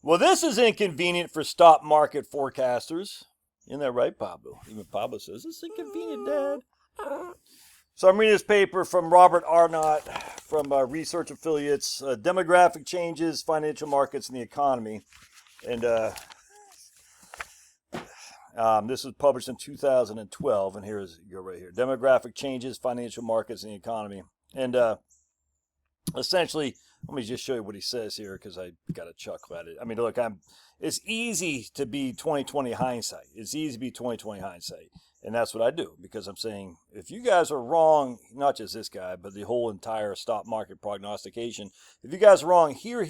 Well, this is inconvenient for stock market forecasters. Isn't that right, Pablo? Even Pablo says, it's inconvenient, Dad. So I'm reading this paper from Robert Arnot from Research Affiliates, Demographic Changes, Financial Markets, and the Economy. And this was published in 2012, and here's go right here. Demographic Changes, Financial Markets, and the Economy. And essentially, let me just show you what he says here because I got to chuckle at it. I mean, look, it's easy to be 20/20 hindsight. It's easy to be 20/20 hindsight. And that's what I do because I'm saying if you guys are wrong, not just this guy, but the whole entire stock market prognostication, if you guys are wrong here,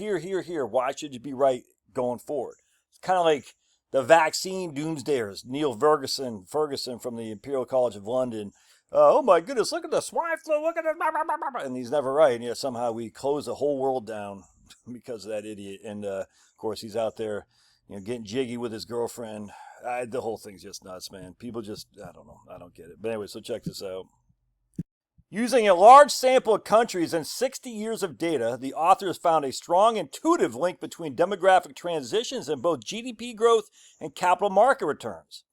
why should you be right going forward? It's kind of like the vaccine doomsdayers, Neil Ferguson from the Imperial College of London. Oh my goodness, look at the swine flu, look at it, and he's never right. And yet somehow we close the whole world down because of that idiot. And of course, he's out there, getting jiggy with his girlfriend. The whole thing's just nuts, man. People just, I don't know. I don't get it. But anyway, so check this out. Using a large sample of countries and 60 years of data, the authors found a strong intuitive link between demographic transitions in both GDP growth and capital market returns.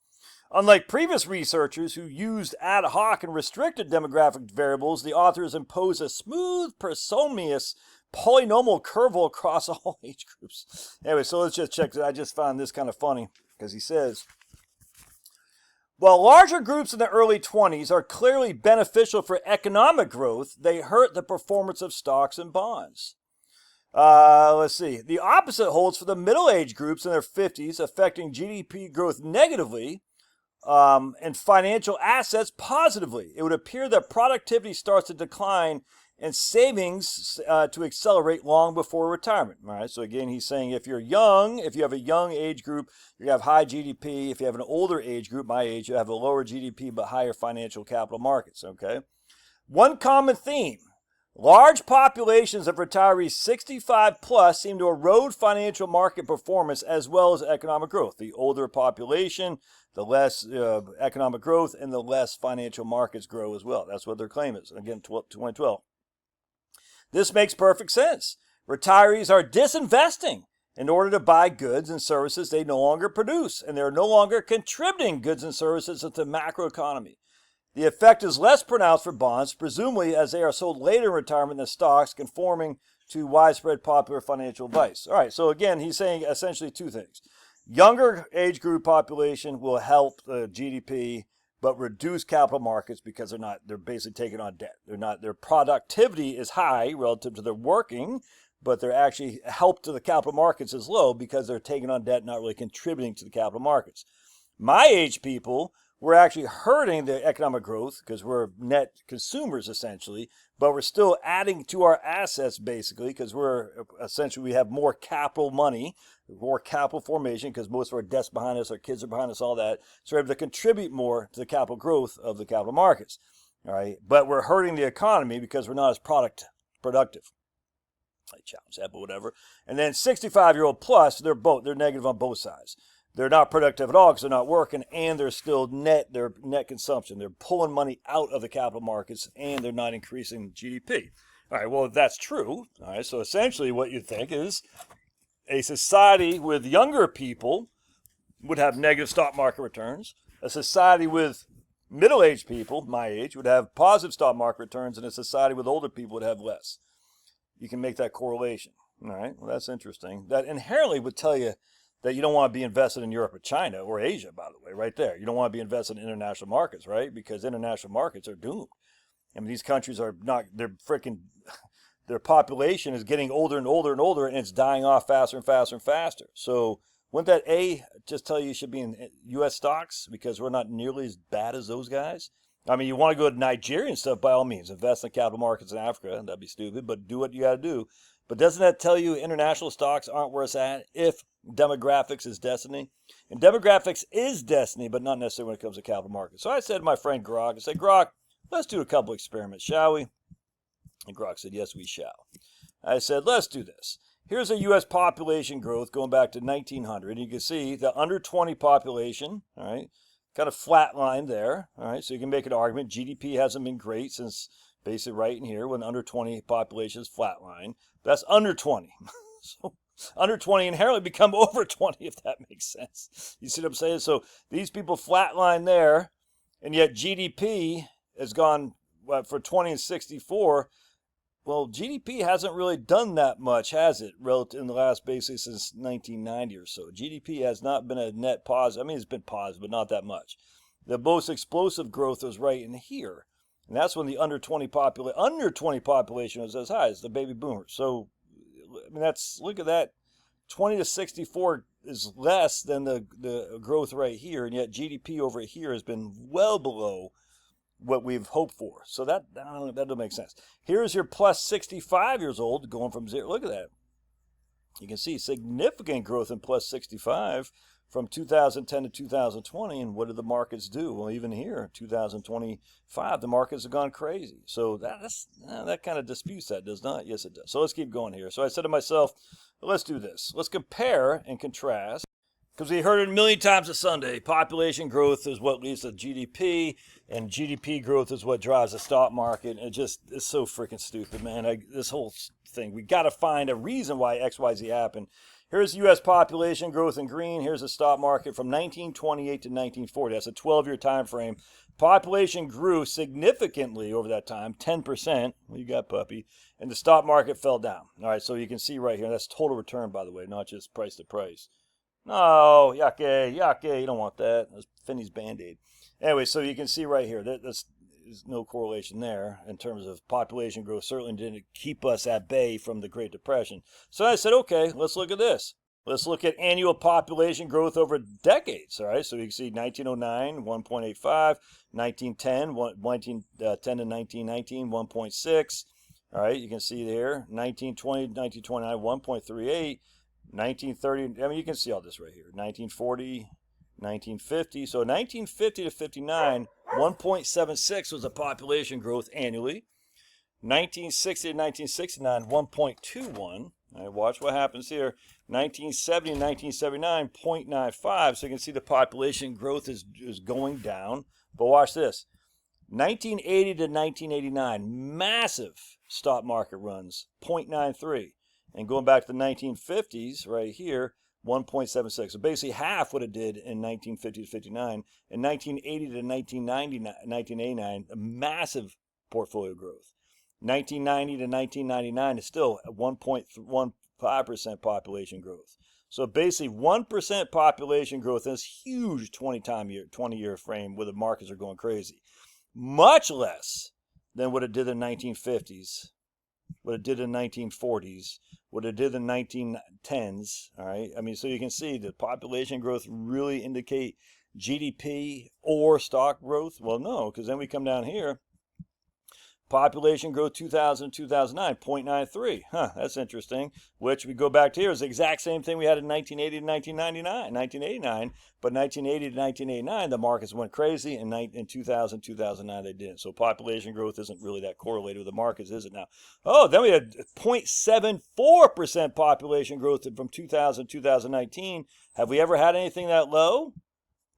Unlike previous researchers who used ad hoc and restricted demographic variables, the authors impose a smooth, parsimonious polynomial curve across all age groups. Anyway, so let's just check. I just found this kind of funny because he says, while larger groups in the early 20s are clearly beneficial for economic growth, they hurt the performance of stocks and bonds. Let's see. The opposite holds for the middle-aged groups in their 50s, affecting GDP growth negatively and financial assets positively. It would appear that productivity starts to decline and savings to accelerate long before retirement. All right. So again, he's saying if you're young, if you have a young age group, you have high GDP. If you have an older age group, my age, you have a lower GDP but higher financial capital markets. Okay. One common theme: large populations of retirees 65 plus seem to erode financial market performance as well as economic growth. The older population, the less economic growth, and the less financial markets grow as well. That's what their claim is. Again, 2012. This makes perfect sense. Retirees are disinvesting in order to buy goods and services they no longer produce, and they're no longer contributing goods and services to the macroeconomy. The effect is less pronounced for bonds, presumably as they are sold later in retirement than stocks, conforming to widespread popular financial advice. All right, so again, he's saying essentially two things. Younger age group population will help GDP, but reduce capital markets because they're basically taking on debt. Their productivity is high relative to their working, but their actually help to the capital markets is low because they're taking on debt, not really contributing to the capital markets. My age people, we're actually hurting the economic growth because we're net consumers essentially, but we're still adding to our assets basically because we have more capital money, more capital formation because most of our debt's behind us, our kids are behind us, all that. So we're able to contribute more to the capital growth of the capital markets. All right, but we're hurting the economy because we're not as productive. I challenge that, but whatever. And then 65-year-old plus, they're negative on both sides. They're not productive at all because they're not working, and they're still their net consumption. They're pulling money out of the capital markets, and they're not increasing GDP. All right, well, if that's true, all right, so essentially what you think is a society with younger people would have negative stock market returns. A society with middle-aged people, my age, would have positive stock market returns, and a society with older people would have less. You can make that correlation. All right, well, that's interesting. That inherently would tell you that you don't want to be invested in Europe or China or Asia, by the way, right there. You don't want to be invested in international markets, right? Because international markets are doomed. I mean, these countries are not, their population is getting older and older and older, and it's dying off faster and faster and faster. So wouldn't that just tell you should be in U.S. stocks because we're not nearly as bad as those guys? I mean, you want to go to Nigeria and stuff, by all means. Invest in capital markets in Africa, and that'd be stupid, but do what you got to do. But doesn't that tell you international stocks aren't where it's at if demographics is destiny? And demographics is destiny, but not necessarily when it comes to capital markets. So I said to my friend Grok, I said, Grok, let's do a couple experiments, shall we? And Grok said, yes, we shall. I said, let's do this. Here's a U.S. population growth going back to 1900. You can see the under 20 population, all right, kind of flat line there, all right? So you can make an argument. GDP hasn't been great since basically right in here when under 20 population is flat line. That's under 20. So under 20 inherently become over 20, if that makes sense. You see what I'm saying? So these people flatline there, and yet GDP has gone for 20 and 64. Well, GDP hasn't really done that much, has it? Relative in the last basically since 1990 or so. GDP has not been a net positive. I mean, it's been positive, but not that much. The most explosive growth was right in here, and that's when the under 20 population was as high as the baby boomers. So, I mean, look at that. 20 to 64 is less than the growth right here, and yet GDP over here has been well below what we've hoped for. So that doesn't make sense. Here's your plus 65 years old going from zero. Look at that. You can see significant growth in plus 65 from 2010 to 2020. And what did the markets do? Well, even here, 2025, the markets have gone crazy. So that kind of disputes that, does not? Yes, it does. So let's keep going here. So I said to myself, let's do this. Let's compare and contrast. Because we heard it a million times a Sunday, population growth is what leads to GDP, and GDP growth is what drives the stock market. It's so freaking stupid, man. This whole thing, we got to find a reason why X, Y, Z happened. Here's U.S. population growth in green. Here's the stock market from 1928 to 1940. That's a 12-year time frame. Population grew significantly over that time, 10%. Well, you got puppy. And the stock market fell down. All right, so you can see right here. That's total return, by the way, not just price to price. No, yucky. You don't want that. That's Finney's Band-Aid. Anyway, so you can see right here, there's no correlation there in terms of population growth. Certainly didn't keep us at bay from the Great Depression. So I said, okay, let's look at this. Let's look at annual population growth over decades. All right, so you can see 1909, 1.85, 1910, 1910 to 1919, 1.6. All right, you can see there, 1920, 1929, 1.38. 1930, I mean, you can see all this right here. 1940, 1950. So 1950 to 59, 1.76 was the population growth annually. 1960 to 1969, 1.21. All right, watch what happens here. 1970 to 1979, 0.95. So you can see the population growth is going down. But watch this. 1980 to 1989, massive stock market runs, 0.93. And going back to the 1950s, right here, 1.76. So basically half what it did in 1950 to 59. In 1980 to 1989, a massive portfolio growth. 1990 to 1999 is still 1.15% population growth. So basically 1% population growth in this huge 20-year frame where the markets are going crazy. Much less than what it did in the 1950s, what it did in the 1940s, what it did in the 1910s, all right? I mean, so you can see the population growth really indicate GDP or stock growth? Well, no, because then we come down here. Population growth 2000 2009, 0.93. That's interesting. Which we go back to here is the exact same thing we had in 1980 to 1989, but 1980 to 1989, the markets went crazy. In 2000 2009, they didn't. So population growth isn't really that correlated with the markets, is it now? Oh, then we had 0.74% population growth from 2000 2019. Have we ever had anything that low?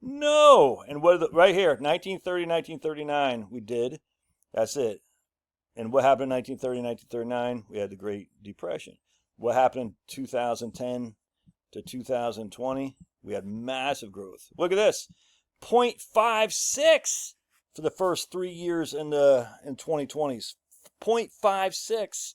No. And right here, 1930 1939, we did. That's it. And what happened in 1930, 1939? We had the Great Depression. What happened in 2010 to 2020? We had massive growth. Look at this. 0.56 for the first 3 years in 2020s. 0.56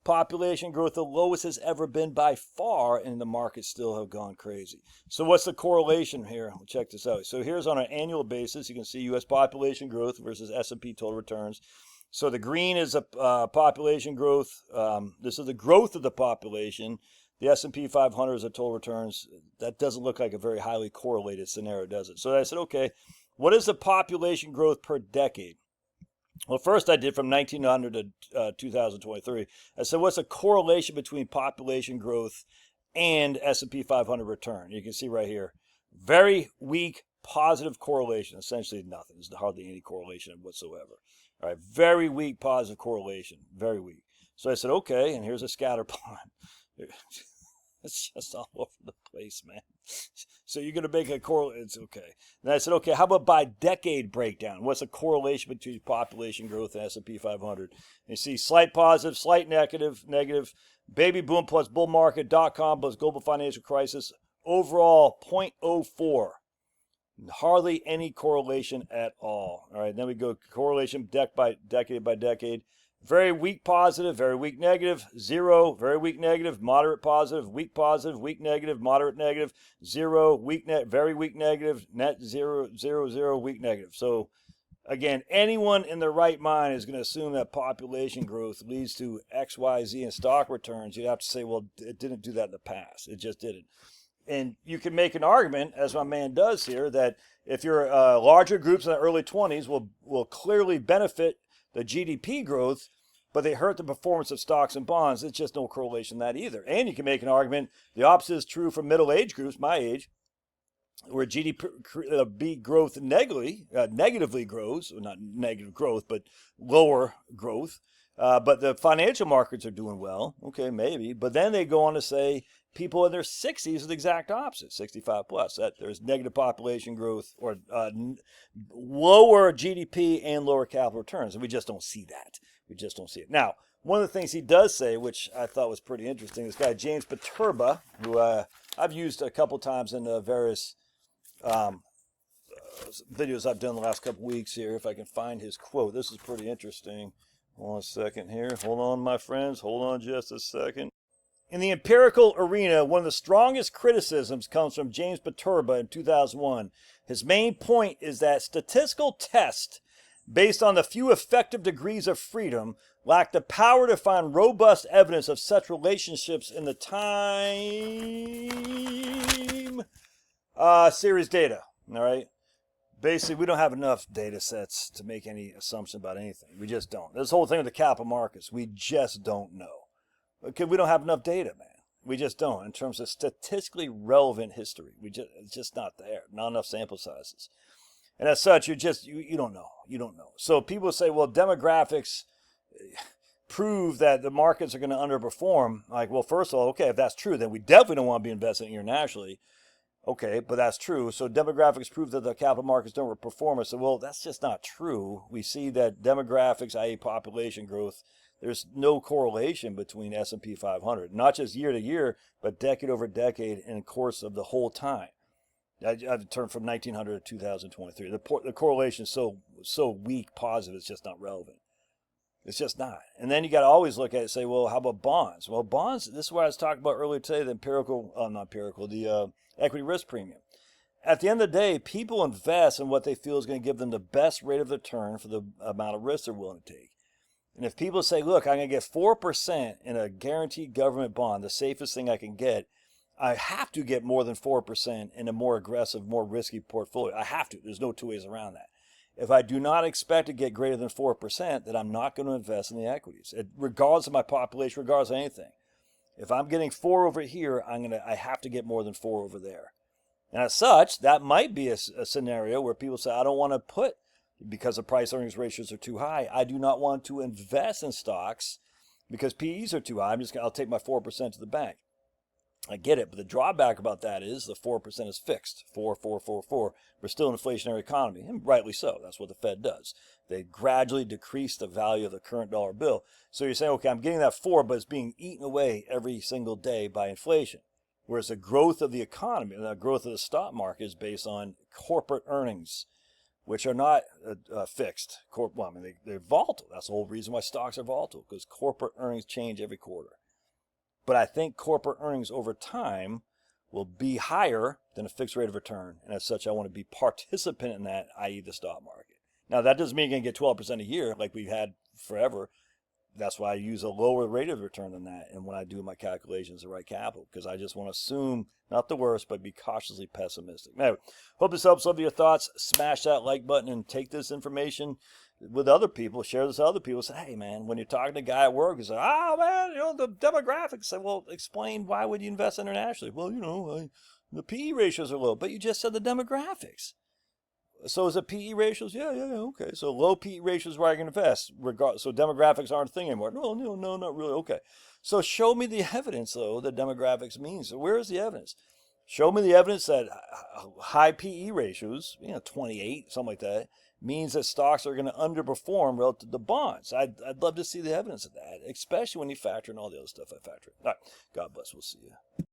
population growth, the lowest has ever been by far, and the markets still have gone crazy. So what's the correlation here? We'll check this out. So here's on an annual basis. You can see U.S. population growth versus S&P total returns. So the green is a population growth. This is the growth of the population. The S&P 500 is a total returns. That doesn't look like a very highly correlated scenario, does it? So I said, okay, what is the population growth per decade? Well, first I did from 1900 to 2023. I said, what's the correlation between population growth and S&P 500 return? You can see right here, very weak positive correlation. Essentially nothing. There's hardly any correlation whatsoever. All right, very weak positive correlation, very weak. So I said, okay, and here's a scatter plot. It's just all over the place, man. So you're going to make a correlation. It's okay. And I said, okay, how about by decade breakdown? What's the correlation between population growth and S&P 500? And you see slight positive, slight negative, negative. Baby boom plus bull market, .com plus global financial crisis. Overall, 0.04. Hardly any correlation at all. All right, then we go correlation decade by decade. Very weak positive, very weak negative, 0, very weak negative, moderate positive, weak negative, moderate negative, 0, very weak negative, net 0, 0, 0, weak negative. So again, anyone in their right mind is going to assume that population growth leads to X, Y, Z in stock returns. You'd have to say, well, it didn't do that in the past. It just didn't. And you can make an argument, as my man does here, that if your larger groups in the early 20s will clearly benefit the GDP growth, but they hurt the performance of stocks and bonds. It's just no correlation in that either. And you can make an argument, the opposite is true for middle-aged groups, my age, where GDP growth negatively grows, well, not negative growth, but lower growth. But the financial markets are doing well. Okay, maybe. But then they go on to say people in their 60s are the exact opposite, 65 plus. That there's negative population growth or lower GDP and lower capital returns. And we just don't see that. We just don't see it. Now, one of the things he does say, which I thought was pretty interesting, this guy James Paterba, who I've used a couple times in various videos I've done the last couple weeks here, if I can find his quote. This is pretty interesting. Hold on a second here. Hold on, my friends. Hold on just a second. In the empirical arena, one of the strongest criticisms comes from James Paterba in 2001. His main point is that statistical tests based on the few effective degrees of freedom lack the power to find robust evidence of such relationships in the time series data. All right. Basically, we don't have enough data sets to make any assumption about anything. We just don't. This whole thing with the capital markets, we just don't know. Okay, we don't have enough data, man. We just don't. In terms of statistically relevant history, it's just not there. Not enough sample sizes. And as such, you don't know. You don't know. So people say, well, demographics prove that the markets are going to underperform. Like, well, first of all, okay, if that's true, then we definitely don't want to be investing internationally. Okay, but that's true. So demographics prove that the capital markets don't perform. I said, well, that's just not true. We see that demographics, i.e. population growth, there's no correlation between S&P 500, not just year to year, but decade over decade in the course of the whole time. I've turned from 1900 to 2023. The correlation is so weak, positive, it's just not relevant. It's just not. And then you got to always look at it and say, well, how about bonds? Well, bonds, this is what I was talking about earlier today, the equity risk premium. At the end of the day, people invest in what they feel is going to give them the best rate of return for the amount of risk they're willing to take. And if people say, look, I'm going to get 4% in a guaranteed government bond, the safest thing I can get, I have to get more than 4% in a more aggressive, more risky portfolio. I have to. There's no two ways around that. If I do not expect to get greater than 4%, then I'm not going to invest in the equities, regardless of my population, regardless of anything. If I'm getting 4 over here, I have to get more than 4 over there. And as such, that might be a scenario where people say, I don't want to put, because the price earnings ratios are too high, I do not want to invest in stocks because PEs are too high. I'll take my 4% to the bank. I get it, but the drawback about that is the 4% is fixed. 4, 4, 4, 4. We're still an inflationary economy, and rightly so. That's what the Fed does. They gradually decrease the value of the current dollar bill. So you're saying, okay, I'm getting that 4, but it's being eaten away every single day by inflation. Whereas the growth of the economy, the growth of the stock market is based on corporate earnings, which are not fixed. They're volatile. That's the whole reason why stocks are volatile, because corporate earnings change every quarter. But I think corporate earnings over time will be higher than a fixed rate of return. And as such, I want to be participant in that, i.e. the stock market. Now, that doesn't mean you're going to get 12% a year like we've had forever. That's why I use a lower rate of return than that. And when I do my calculations, the right capital, because I just want to assume not the worst, but be cautiously pessimistic. Now, hope this helps some of your thoughts. Smash that like button and take this information with other people. Share this with other people. Say, hey, man, when you're talking to a guy at work, you say, oh, man, the demographics. Say, well, explain why would you invest internationally? Well, the PE ratios are low, but you just said the demographics. So is it PE ratios? Yeah, okay. So low PE ratios where I can invest. So demographics aren't a thing anymore. No, not really. Okay. So show me the evidence, though, that demographics means. So where is the evidence? Show me the evidence that high PE ratios, 28, something like that, means that stocks are going to underperform relative to bonds. I'd love to see the evidence of that, especially when you factor in all the other stuff I factor in. All right. God bless. We'll see you.